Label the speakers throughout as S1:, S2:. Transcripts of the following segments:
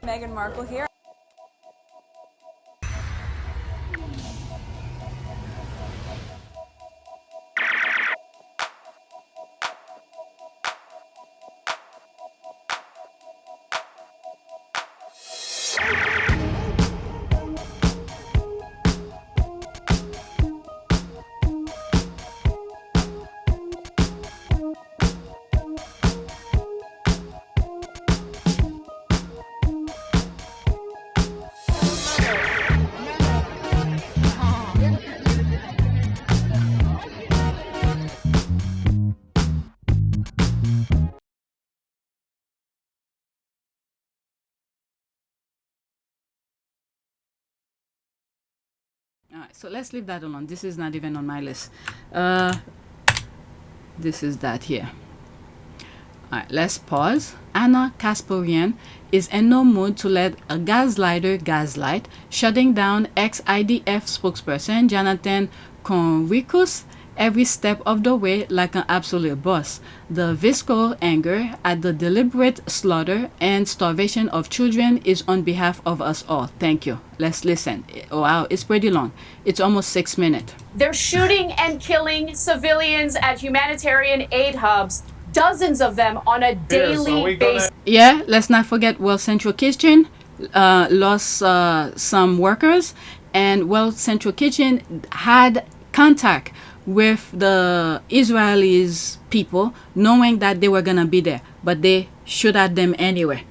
S1: Meghan Markle here.
S2: All right, so let's leave that alone. This is not even on my list. This is that here. All right, let's pause. Anna Kasparian is in no mood to let a gaslighter gaslight, shutting down ex-IDF spokesperson Jonathan Conricus every step of the way like an absolute boss. The visceral anger at the deliberate slaughter and starvation of children is on behalf of us all. Thank you. Let's listen. Wow, it's pretty long. It's almost 6 minutes.
S3: They're shooting and killing civilians at humanitarian aid hubs, dozens of them on a daily basis.
S2: Yeah, let's not forget World Central Kitchen lost some workers, and World Central Kitchen had contact with the Israelis people, knowing that they were gonna be there, but they shoot at them anyway.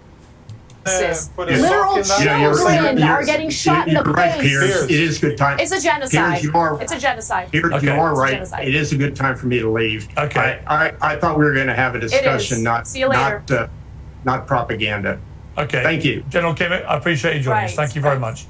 S3: Literal children are getting shot in the
S4: right,
S3: face.
S4: Piers. It is good time.
S3: It's a genocide.
S4: Piers, you are,
S3: it's a genocide.
S4: Piers,
S5: Okay.
S4: you are right.
S3: Genocide.
S4: It is a good time for me to leave.
S5: Okay.
S4: I thought we were going to have a discussion,
S3: See you later.
S4: not propaganda.
S5: Okay.
S4: Thank you.
S5: General Kimmett, I appreciate you joining us.
S3: Right.
S5: Thank you very much.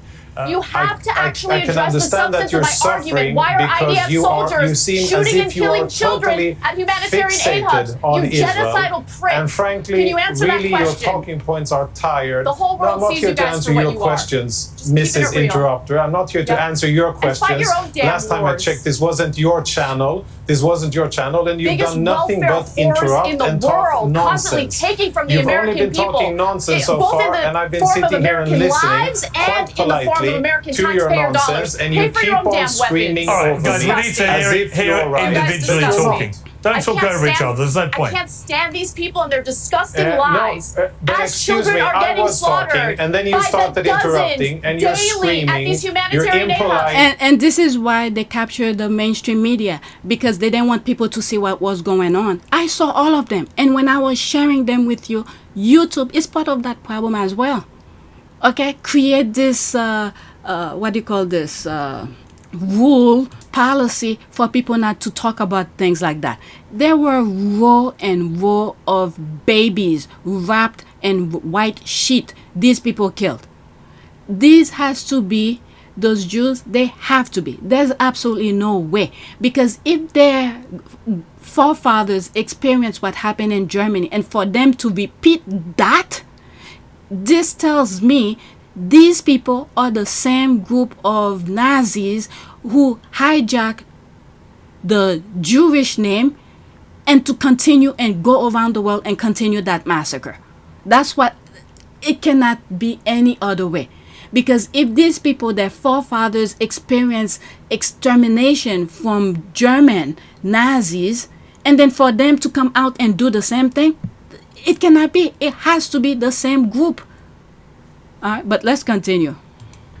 S3: You have to actually
S6: I can
S3: address the
S6: understand that
S3: substance
S6: you're
S3: of my argument.
S6: suffering
S3: Why are
S6: because
S3: IDF
S6: you
S3: soldiers
S6: seem as
S3: shooting
S6: if
S3: and
S6: you
S3: killing
S6: are
S3: children
S6: totally
S3: at humanitarian aid hubs?
S6: fixated on
S3: You
S6: Israel.
S3: genocidal prick.
S6: And frankly,
S3: Can you answer that
S6: really your
S3: question?
S6: talking points are tired.
S3: The whole
S6: No,
S3: world
S6: I'm not
S3: sees
S6: here
S3: you
S6: to
S3: guys
S6: answer
S3: for what
S6: your
S3: you are.
S6: questions,
S3: Just keeping
S6: Mrs.
S3: it real.
S6: Interrupter. I'm not here to
S3: Yeah.
S6: answer your
S3: And fight
S6: questions.
S3: your own damn
S6: Last time I
S3: wars.
S6: checked, this wasn't your channel. This wasn't your channel, and you've
S3: Biggest
S6: done nothing
S3: welfare
S6: but interrupt
S3: whores in the
S6: and talk
S3: world, constantly
S6: nonsense.
S3: taking from the
S6: You've
S3: American
S6: only been
S3: people,
S6: talking nonsense so
S3: both in
S6: far,
S3: the
S6: and I've been
S3: form of
S6: sitting here and
S3: American
S6: listening
S3: lives and
S6: quite
S3: in the form of
S6: politely
S3: American
S6: to your
S3: taxpayer
S6: nonsense,
S3: dollars.
S6: and
S3: Pay
S6: you
S3: for
S6: keep
S3: your own
S6: on
S3: damn
S6: screaming
S3: weapons.
S5: All right,
S6: over
S5: guys, we
S6: me
S5: need to
S6: as
S5: hear,
S6: if you're right.
S5: individually
S3: Guys,
S5: talking. Don't
S3: I
S5: talk
S3: can't
S5: over each
S3: stand-
S5: other. There's no
S3: I
S5: point.
S3: can't stand these people and their disgusting
S6: No,
S3: lies.
S6: but
S3: As
S6: excuse
S3: children
S6: me,
S3: are
S6: I
S3: getting
S6: was talking,
S3: slaughtered
S6: and then you
S3: by the
S6: started interrupting, and you're
S3: daily at these
S6: screaming. You're
S3: humanitarian aid hubs.
S6: impolite.
S2: And this is why they captured the mainstream media, because they didn't want people to see what was going on. I saw all of them, and when I was sharing them with you, YouTube is part of that problem as well. Okay, create this what do you call this rule policy for people not to talk about things like that. There were row of babies wrapped in white sheet these people killed. This has to be, those Jews, they have to be. There's absolutely no way. Because if their forefathers experienced what happened in Germany, and for them to repeat that, this tells me these people are the same group of Nazis who hijack the Jewish name and to continue and go around the world and continue that massacre. That's what, it cannot be any other way. Because if these people, their forefathers experienced extermination from German Nazis, and then for them to come out and do the same thing, it cannot be. It has to be the same group. All right, but let's continue.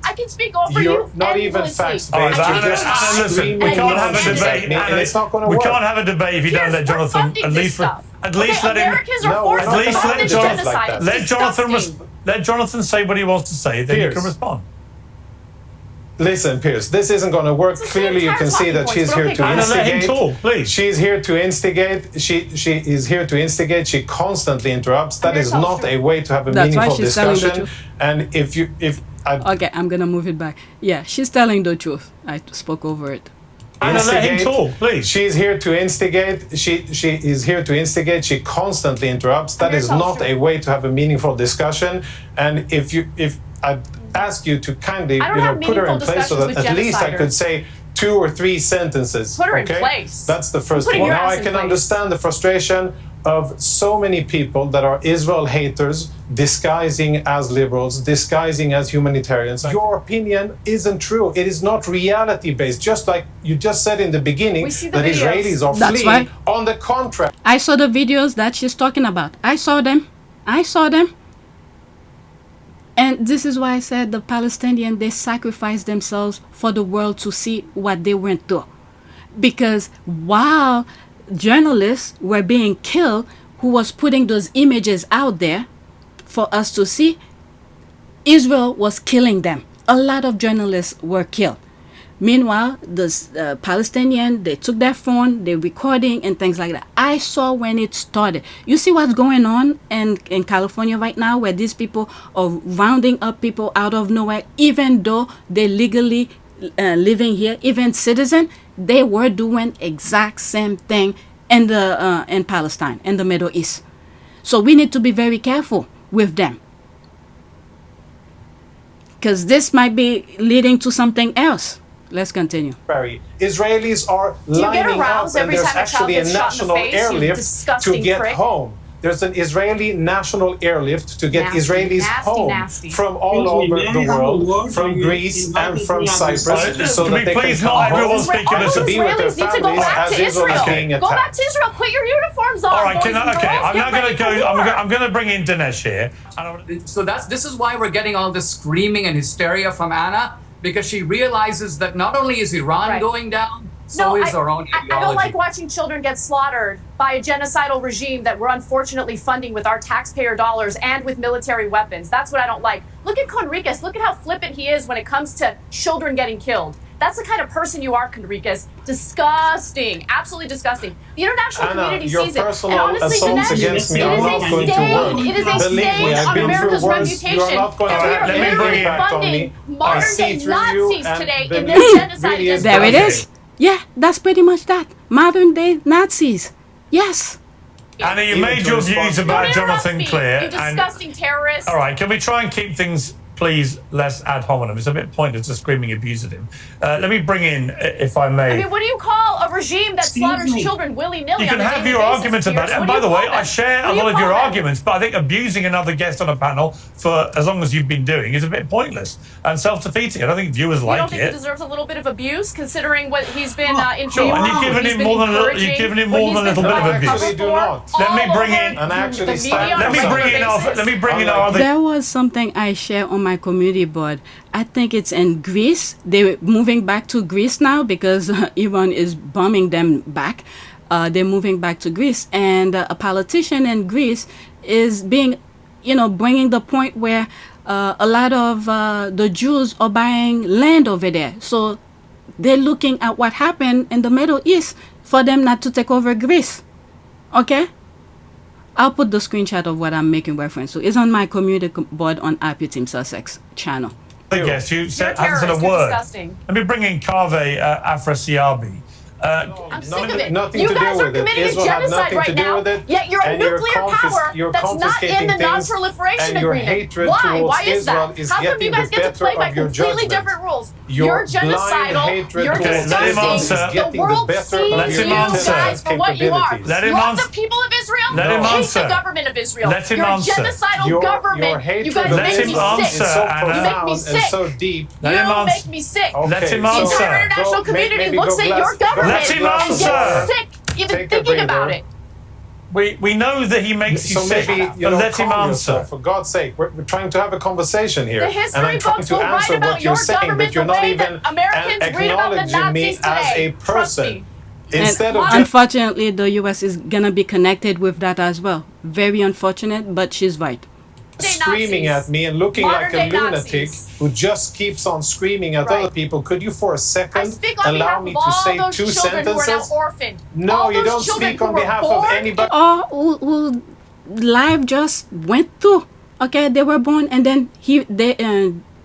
S3: I can speak over
S6: You're
S3: you
S6: not even
S3: endlessly.
S6: facts-based.
S5: All right,
S6: You're
S5: Anna,
S6: just
S5: Anna, listen, we
S6: screaming
S5: can't have a
S6: nonsense
S5: debate.
S6: at me, and it's not going to
S5: we
S6: work.
S5: can't have a debate if you don't
S3: Yes,
S5: let
S3: we're
S5: Jonathan
S3: funding
S5: at
S3: this
S5: least
S3: stuff.
S5: at least let him.
S3: Americans are
S6: No,
S3: forced
S6: we're
S3: to
S6: not
S5: least
S3: fund
S5: let
S3: the
S5: Jonathan-
S3: genocide. It's
S5: Let Jonathan
S3: disgusting.
S5: let Jonathan say what he wants to say, then you
S6: Piers.
S5: can respond.
S6: Listen, Piers, this isn't going to work.
S3: It's the
S6: Clearly, you
S3: entire
S6: can see
S3: talking
S6: that
S3: points,
S6: she's
S3: but
S6: here
S3: okay,
S6: to
S3: guys.
S5: Anna, let him
S6: instigate.
S5: talk, please.
S6: She's here to instigate. She is here to instigate. She constantly interrupts. That
S3: here
S6: is
S3: to tell
S6: not
S3: the
S6: a way to have a
S2: That's why
S6: meaningful
S2: she's telling the
S6: discussion.
S2: truth.
S6: And if I
S2: Okay, I'm gonna move it back. Yeah, she's telling the truth. I spoke over it.
S5: Anna, let him
S6: instigate,
S5: talk, please.
S6: she's here to instigate. She is here to instigate. She constantly interrupts. That
S3: here
S6: is
S3: to tell
S6: not
S3: the
S6: a
S3: truth.
S6: way to have a meaningful discussion. And if I ask you to kindly
S3: I don't have
S6: put her in
S3: meaningful
S6: place so that
S3: discussions
S6: at
S3: with
S6: least I
S3: genociders.
S6: could say 2 or 3 sentences.
S3: Put her in place.
S6: That's the first
S3: Putting
S6: thing.
S3: your
S6: Now
S3: ass
S6: I
S3: in
S6: can
S3: place.
S6: understand the frustration of so many people that are Israel haters, disguising as liberals, disguising as humanitarians. Your opinion isn't true. It is not reality-based. Just like you just said in the beginning
S3: We see the
S6: that
S3: videos.
S6: Israelis are
S2: That's
S6: fleeing.
S2: right.
S6: On the contrary.
S2: I saw the videos that she's talking about. I saw them. And this is why I said the Palestinians, they sacrificed themselves for the world to see what they went through. Because while journalists were being killed, who was putting those images out there for us to see, Israel was killing them. A lot of journalists were killed. Meanwhile, the Palestinians, they took their phone, they're recording and things like that. I saw when it started. You see what's going on in California right now, where these people are rounding up people out of nowhere, even though they're legally living here, even citizen, they were doing exact same thing in Palestine, in the Middle East. So we need to be very careful with them, because this might be leading to something else. Let's continue.
S6: Israelis are
S3: you get
S6: lining up,
S3: aroused
S6: and
S3: every
S6: there's
S3: time a child
S6: actually a
S3: gets shot in the
S6: national
S3: face, you
S6: airlift to
S3: disgusting
S6: get
S3: prick?
S6: home. There's an Israeli national airlift to get
S3: Nasty,
S6: Israelis
S3: nasty,
S6: home
S3: nasty.
S6: from all over the world, from Greece and from Cyprus, so
S5: Can
S6: that
S5: we
S6: they
S5: please
S6: can come
S5: not
S6: home
S5: everyone speak in
S3: All
S5: this?
S6: to
S3: those
S6: be with their
S3: Israelis need to go
S6: families
S3: back
S6: as
S3: to
S6: Israel is
S3: Israel.
S6: being
S3: Go back
S6: attacked.
S3: to Israel. Put your uniforms on.
S5: All right,
S3: boys
S5: can I,
S3: and
S5: okay,
S3: girls.
S5: I'm
S3: Get
S5: now going
S3: ready
S5: to go.
S3: for war.
S5: I'm going to bring in Dinesh here.
S1: So this is why we're getting all this screaming and hysteria from Anna, because she realizes that not only is Iran
S3: Right.
S1: going down, so is our own ideology.
S3: I don't like watching children get slaughtered by a genocidal regime that we're unfortunately funding with our taxpayer dollars and with military weapons. That's what I don't like. Look at Conriquez. Look at how flippant he is when it comes to children getting killed. That's the kind of person you are, Conriquez. Disgusting. Absolutely disgusting. The international
S6: Anna,
S3: community
S6: your
S3: sees it. And
S6: personal
S3: honestly,
S6: assaults
S3: Dinesh,
S6: against me
S3: it
S6: are
S3: is
S6: not
S3: a
S6: going to
S3: stain.
S6: work.
S3: It is a
S6: Believe me,
S3: stain
S6: I've
S3: on
S6: been
S3: America's
S6: through worse. You are
S3: reputation.
S6: not going
S3: And
S6: to
S3: we
S6: have
S3: are
S6: that
S5: let me bring
S3: literally
S5: it
S6: back on
S3: funding
S6: me. I
S3: modern
S6: see
S3: day
S6: through you,
S3: Nazis
S6: and
S3: today
S6: the
S3: in their
S6: media
S3: genocide
S6: really is
S3: against
S2: There it
S3: Muslims.
S2: is. Yeah, that's pretty much that. Modern day Nazis. Yes.
S5: Anna, you
S6: Even
S5: made
S6: to
S5: your
S6: respond
S5: views
S6: to
S5: about
S3: Don't interrupt
S5: Jonathan
S3: me,
S5: clear.
S3: you disgusting terrorist.
S5: All right, can we try and keep things, please, less ad hominem? It's a bit pointless to screaming abuse at him. Let me bring in, if I may.
S3: I mean, what do you call a regime that slaughters
S7: me.
S3: children willy-nilly?
S5: You can
S3: on a
S5: have
S3: daily
S5: your
S3: basis,
S5: arguments about
S3: Piers?
S5: it. And
S3: What
S5: by
S3: do
S5: the
S3: you
S5: way,
S3: call
S5: I
S3: them?
S5: share
S3: What
S5: a
S3: do you
S5: lot of
S3: call
S5: your
S3: them?
S5: arguments, but I think abusing another guest on a panel for as long as you've been doing is a bit pointless and self-defeating. I don't think viewers
S3: You
S5: like
S3: don't think he
S5: it.
S3: deserves a little bit of abuse, considering what he's been in
S5: Sure, and you've given him more than a little. You've given him more than a little bit of abuse.
S6: Actually do not.
S5: Let me bring in-
S6: And actually stand
S5: Let me
S6: for
S5: bring in our. Let me bring in our other.
S2: There was something I share on my community board. I think it's in Greece. They're moving back to Greece now because Iran is bombing them back. They're moving back to Greece, and a politician in Greece is being, bringing the point where a lot of the Jews are buying land over there. So they're looking at what happened in the Middle East for them not to take over Greece. Okay? I'll put the screenshot of what I'm making reference to. It's on my community board on APTS Sussex channel.
S5: Yes, you
S3: You're a
S5: haven't said a
S3: terrorist. You're
S5: word.
S3: disgusting.
S5: Let me bring in Kaveh Afrasiabi.
S3: I'm sick of it.
S6: Nothing
S3: You
S6: to
S3: guys
S6: do
S3: are
S6: with it.
S3: committing
S6: Israel had
S3: genocide
S6: nothing
S3: right
S6: to do
S3: now,
S6: with it.
S3: yet you're a
S6: And you're
S3: nuclear power
S6: you're
S3: that's not in
S6: confiscating
S3: the
S6: things,
S3: non-proliferation
S6: and your
S3: agreement.
S6: hatred
S3: Why?
S6: towards
S3: Why is
S6: Israel
S3: that?
S6: is
S3: How come you
S6: getting
S3: guys
S6: the
S3: get to
S6: better
S3: play by
S6: of your
S3: completely
S6: judgment.
S3: different rules?
S6: Your
S3: You're
S6: blind
S3: genocidal.
S6: hatred
S3: You're
S6: towards
S5: Let him
S3: disgusting.
S5: answer.
S6: is
S3: The
S6: getting the
S3: world
S6: better
S3: sees
S6: of
S5: Let
S6: your
S5: him
S3: you
S5: answer.
S3: guys for what you are.
S6: capabilities.
S5: Let him
S3: Love
S5: answer.
S3: the people of Israel.
S5: Let him
S3: hate
S5: answer.
S3: the government of Israel.
S5: Let him
S3: You're
S5: answer.
S3: a genocidal
S6: Your
S3: government.
S6: hatred
S3: You guys
S6: of
S5: Let
S3: make me
S5: him
S6: Israel
S3: sick.
S5: answer,
S6: is so
S5: Anna.
S3: You make me
S6: profound
S3: sick.
S6: and so deep.
S5: Let
S3: You
S5: him answer.
S3: make me sick.
S5: Let him
S3: The
S5: answer.
S3: entire international community
S6: maybe
S3: looks
S6: go
S3: at
S6: glass-
S3: your government
S5: Let him
S3: and
S5: answer.
S3: gets sick even
S6: Take a
S3: thinking about
S6: breather.
S3: it.
S5: We know that he makes you
S6: So
S5: sick,
S6: maybe
S5: but let him
S6: calm
S5: answer.
S6: yourself, for God's sake. We're trying to have a conversation here,
S3: The
S6: and
S3: history
S6: I'm trying
S3: books
S6: to
S3: will write
S6: answer
S3: about
S6: what you're
S3: your
S6: saying,
S3: government
S6: but you're
S3: the
S6: not
S3: way
S6: even
S3: that Americans read about the
S6: acknowledging me
S3: Nazis
S6: as
S3: today.
S6: a
S3: Trust
S6: person.
S3: me.
S6: Instead
S2: And
S6: of just
S2: unfortunately, the U.S. is going to be connected with that as well. Very unfortunate, but she's right.
S6: screaming
S3: Nazis.
S6: at me and looking like a
S3: Modern-day
S6: lunatic
S3: Nazis.
S6: who just keeps on screaming at
S3: Right.
S6: other people, could you for a
S3: I
S6: second
S3: speak on
S6: allow
S3: behalf
S6: me
S3: of
S6: to
S3: all
S6: say
S3: those
S6: 2
S3: children who are now
S6: sentences?
S3: orphaned.
S6: No,
S3: All
S6: you
S3: those
S6: don't
S3: children
S6: speak
S3: who
S6: on
S3: were
S6: behalf
S3: born
S6: of anybody.
S2: Or who life just went through. Okay, they were born and then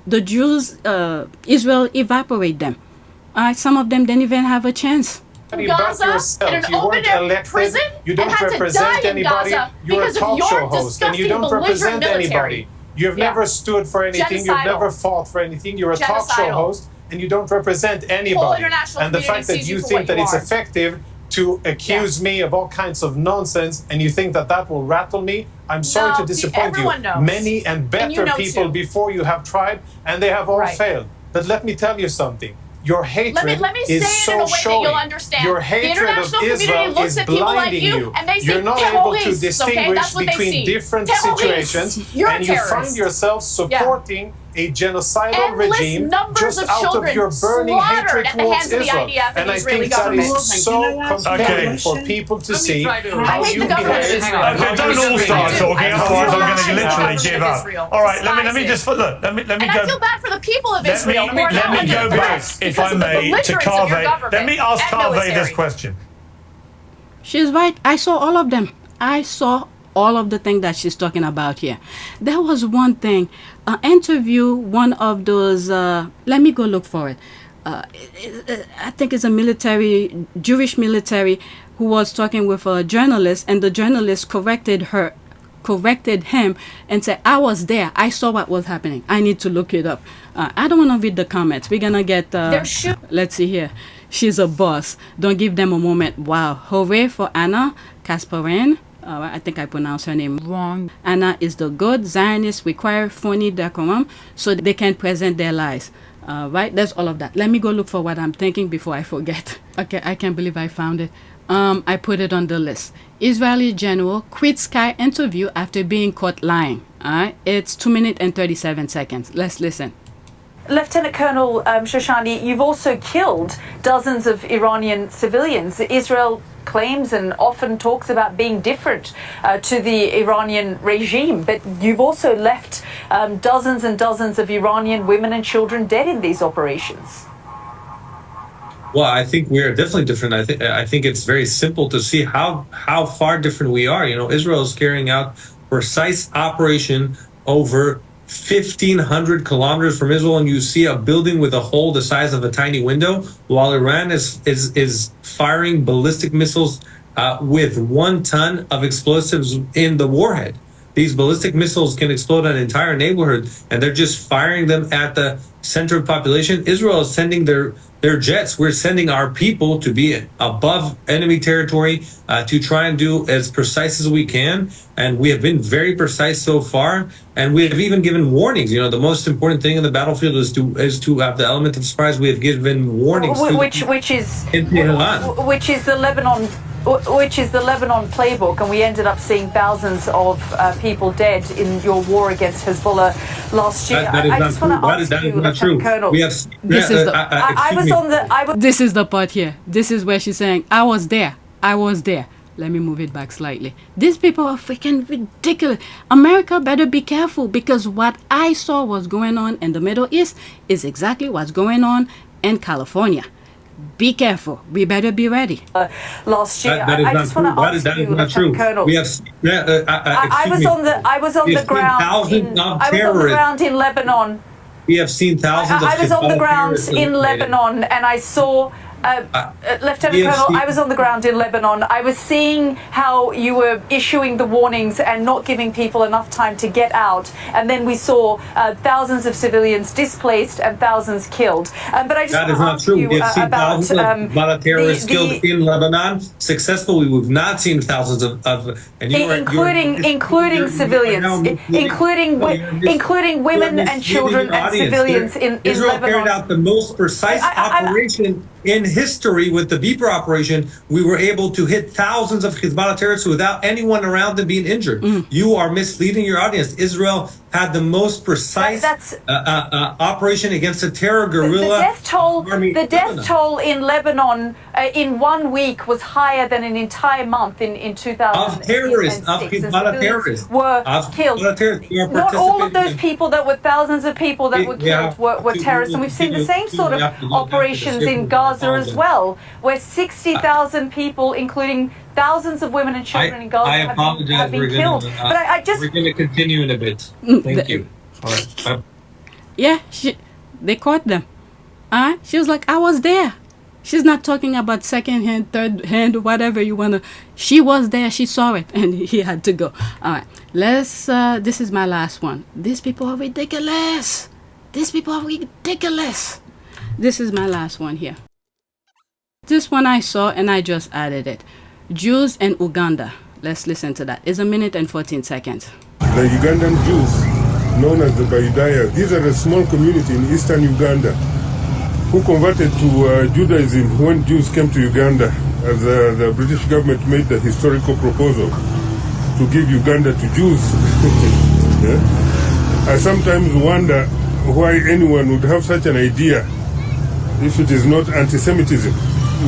S2: the Jews, Israel evaporate them. Some of them didn't even have a chance.
S6: But
S3: Gaza
S6: yourself,
S3: in an
S6: you weren't
S3: open-air
S6: elected.
S3: prison
S6: You don't
S3: and had to
S6: represent
S3: die in
S6: anybody.
S3: Gaza
S6: You're a
S3: because of
S6: talk
S3: your
S6: show host, and you
S3: disgusting,
S6: don't represent
S3: belligerent military.
S6: anybody. You've
S3: Yeah.
S6: never stood for anything. You've
S3: Genocidal.
S6: never fought for anything. You're a talk show
S3: Genocidal.
S6: host. and you don't represent anybody.
S3: international
S6: And the
S3: community
S6: fact that
S3: sees you
S6: you
S3: for
S6: think
S3: what
S6: that
S3: you
S6: it's
S3: are.
S6: effective to accuse me of all kinds of nonsense, and you think that that will rattle me, I'm sorry
S3: No,
S6: to disappoint you.
S3: everyone knows.
S6: Many and better
S3: you know
S6: people
S3: too.
S6: before you have tried, and they have all
S3: Right.
S6: failed. But let me tell you something. Your hatred
S3: Let me say
S6: is
S3: it
S6: so
S3: in a way that
S6: showing.
S3: you'll understand.
S6: Your
S3: The
S6: hatred of
S3: international community
S6: Israel
S3: looks
S6: is
S3: at people like
S6: blinding
S3: you and they say
S6: You're not able to
S3: terrorists, okay?
S6: distinguish
S3: That's what they
S6: between
S3: see.
S6: different
S3: Terrorists.
S6: situations,
S3: You're a
S6: and you find
S3: terrorist.
S6: yourself supporting a genocidal
S3: Endless
S6: regime
S3: numbers
S6: just
S3: of
S6: out of
S3: children
S6: your burning
S3: slaughtered
S6: hatred
S3: at the
S6: towards
S3: hands of the
S6: Israel.
S3: IDF and
S6: And
S3: the
S6: I
S3: Israeli
S6: think that
S3: government.
S6: is so
S7: Can I ask
S6: compelling
S5: Okay.
S6: for people to
S1: Let me
S6: see
S1: try to-
S6: how
S3: I hate
S6: you
S3: the government
S6: behave.
S3: of Israel.
S6: and how
S5: Okay, don't
S6: you
S5: all
S6: speak.
S5: start
S3: I do.
S5: talking,
S3: I
S5: otherwise I'm going to
S3: despise
S5: literally
S3: the
S5: give
S3: government of
S5: up.
S3: Israel.
S5: All right, let me
S3: Despise
S5: just
S3: it.
S5: look. Let me
S3: And I
S5: go.
S3: feel bad for the people of
S5: Let
S3: Israel who are
S5: me
S3: now under
S5: go
S3: threat
S5: back, if
S3: because
S5: I
S3: of the
S5: may, to
S3: belligerence of your
S5: Carve.
S3: government
S5: Let me ask
S3: and
S5: Carve this
S3: military.
S5: question.
S2: She's right. I saw all of them. I saw all of the thing that she's talking about here. There was one thing, interview one of those. Let me go look for it. I think it's a military, Jewish military, who was talking with a journalist, and the journalist corrected him and said, I was there. I saw what was happening. I need to look it up. I don't want to read the comments. We're going to get... let's see here. She's a boss. Don't give them a moment. Wow. Hooray for Anna Kasparian. I think I pronounced her name wrong. Anna is the good. Zionists require phony decorum so they can present their lies. Right? That's all of that. Let me go look for what I'm thinking before I forget. Okay, I can't believe I found it. I put it on the list. Israeli general quits Sky interview after being caught lying. It's 2 minutes and 37 seconds. Let's listen.
S8: Lieutenant Colonel Shoshani, you've also killed dozens of Iranian civilians. Israel claims and often talks about being different to the Iranian regime, but you've also left dozens and dozens of Iranian women and children dead in these operations.
S9: Well, I think we are definitely different. I think it's very simple to see how far different we are. You know, Israel is carrying out precise operation over 1,500 kilometers from Israel, and you see a building with a hole the size of a tiny window, while Iran is firing ballistic missiles with 1 ton of explosives in the warhead. These ballistic missiles can explode an entire neighborhood, and they're just firing them at the center of population. Israel is sending their jets. We're sending our people to be above enemy territory to try and do as precise as we can. And we have been very precise so far. And we have even given warnings. You know, the most important thing in the battlefield is to have the element of surprise. We have given warnings.
S8: Which is the Lebanon playbook, and we ended up seeing thousands of people dead in your war against Hezbollah last year.
S9: That is not true.
S8: Colonel,
S9: We have.
S2: This is the-
S8: This
S2: is the part here. This is where she's saying, I was there. I was there. Let me move it back slightly. These people are freaking ridiculous. America better be careful, because what I saw was going on in the Middle East is exactly what's going on in California. Be careful. We better be ready.
S8: Last year,
S9: That is
S8: I
S9: not
S8: just
S9: true.
S8: want to ask
S9: That is
S8: you,
S9: not true.
S8: Colonel.
S9: We have.
S8: I was on
S9: We
S8: the
S9: have seen
S8: ground.
S9: thousands of
S8: I was on the
S9: terrorists.
S8: ground in Lebanon.
S9: We have seen thousands of.
S8: I was on the
S9: Hezbollah
S8: ground
S9: terrorists
S8: in
S9: eliminated.
S8: Lebanon, and I saw. Lieutenant
S9: Yes,
S8: Colonel,
S9: you-
S8: I was on the ground in Lebanon. I was seeing how you were issuing the warnings and not giving people enough time to get out. And then we saw thousands of civilians displaced and thousands killed. But I just
S9: That
S8: want
S9: is
S8: to
S9: not
S8: ask
S9: true.
S8: you
S9: We have seen
S8: about
S9: thousands of Hezbollah terrorists killed in Lebanon successfully. We've not seen thousands of and
S8: including civilians, including women and children and civilians in
S9: Israel
S8: Lebanon.
S9: carried out the most precise operation in history with the Beeper operation. We were able to hit thousands of Hezbollah terrorists without anyone around them being injured. You are misleading your audience. Israel had the most precise operation against a terror guerrilla.
S8: The death toll in Lebanon in 1 week was higher than an entire month in 2000.
S9: Of terrorists, of Hezbollah terrorists,
S8: were killed. Not all of those people that were thousands of people that were killed were terrorists, and we've seen the same sort of operations in Gaza as well, where 60,000 people, including thousands of women and children in Gaza, have been killed. But
S9: we're going to continue in a bit. Thank you. All right.
S2: Yeah, they caught them. She was like, I was there. She's not talking about second hand, third hand, whatever you want to. She was there. She saw it, and he had to go. All right. This is my last one. These people are ridiculous. These people are ridiculous. This is my last one here. This one I saw and I just added it. Jews in Uganda. Let's listen to that. It's 1 minute and 14 seconds.
S7: The Ugandan Jews, known as the Bayudaya, these are a small community in eastern Uganda who converted to Judaism when Jews came to Uganda, as the British government made the historical proposal to give Uganda to Jews. Yeah? I sometimes wonder why anyone would have such an idea if it is not anti-Semitism,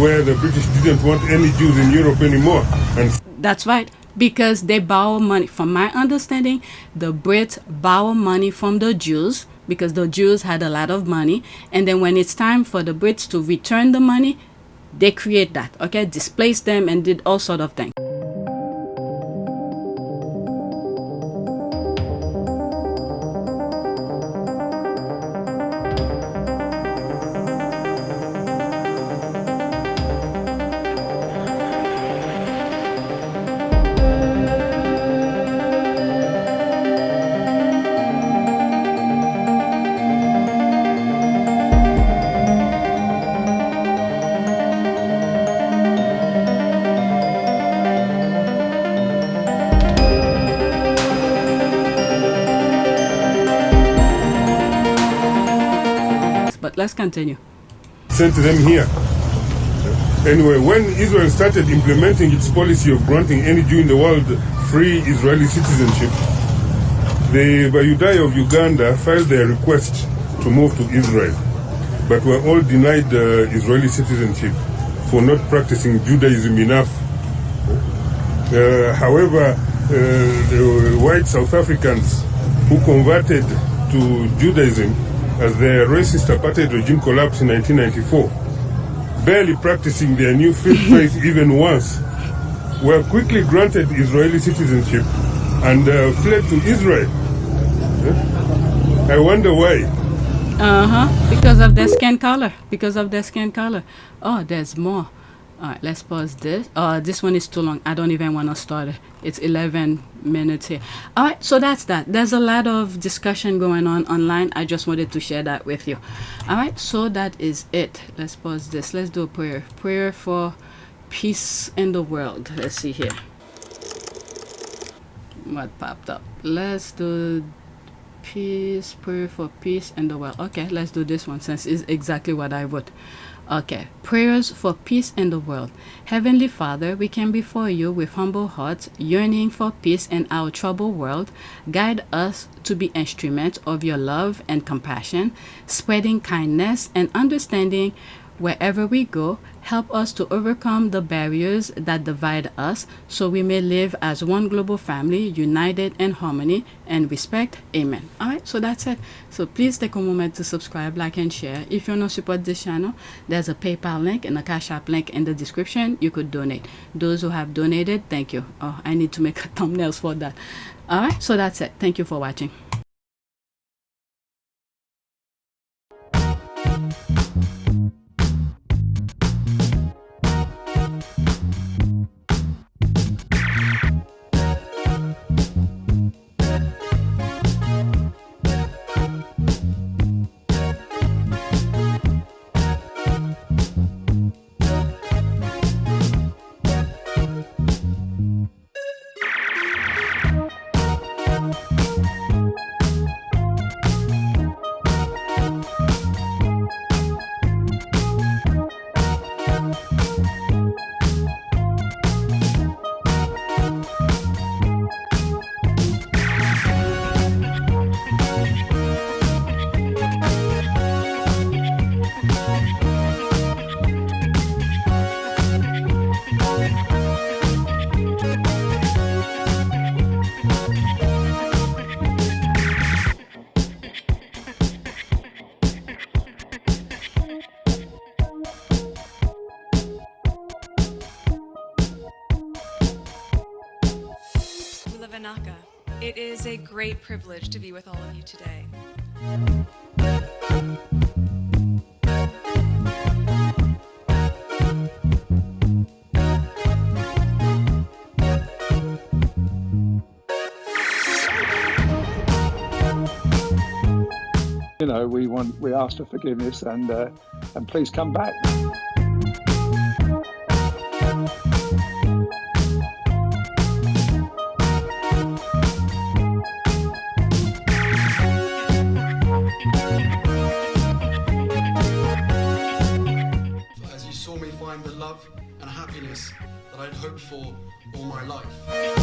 S7: where the British didn't want any Jews in Europe anymore. And
S2: that's right, because they borrow money. From my understanding, the Brits borrow money from the Jews because the Jews had a lot of money. And then when it's time for the Brits to return the money, they create that, okay? Displaced them and did all sort of things. Let's continue.
S7: Sent them here. Anyway, when Israel started implementing its policy of granting any Jew in the world free Israeli citizenship, the Bayudai of Uganda filed their request to move to Israel, but were all denied Israeli citizenship for not practicing Judaism enough. However, the white South Africans who converted to Judaism as the racist apartheid regime collapsed in 1994, barely practicing their new faith even once, were quickly granted Israeli citizenship and fled to Israel. I wonder why.
S2: Because of their skin color. Because of their skin color. Oh, there's more. All right, let's pause this. This one is too long. I don't even want to start it. It's 11 minutes here. All right, so that's that. There's a lot of discussion going on online. I just wanted to share that with you. All right, so that is it. Let's pause this. Let's do a prayer. Prayer for peace in the world. Let's see here. What popped up? Let's do peace, prayer for peace in the world. Okay, let's do this one since it's exactly what I wrote. Okay, prayers for peace in the world. Heavenly Father, we come before you with humble hearts, yearning for peace in our troubled world. Guide us to be instruments of your love and compassion, spreading kindness and understanding wherever we go. Help us to overcome the barriers that divide us so we may live as one global family, united in harmony and respect. Amen. All right, so that's it. So please take a moment to subscribe, like, and share. If you want to support this channel, there's a PayPal link and a Cash App link in the description. You could donate. Those who have donated, thank you. Oh, I need to make thumbnails for that. All right, so that's it. Thank you for watching.
S10: It is a great privilege to be with all of you today.
S11: You know, we asked for forgiveness, and and please come back.
S12: As you saw me find the love and happiness that I'd hoped for all my life.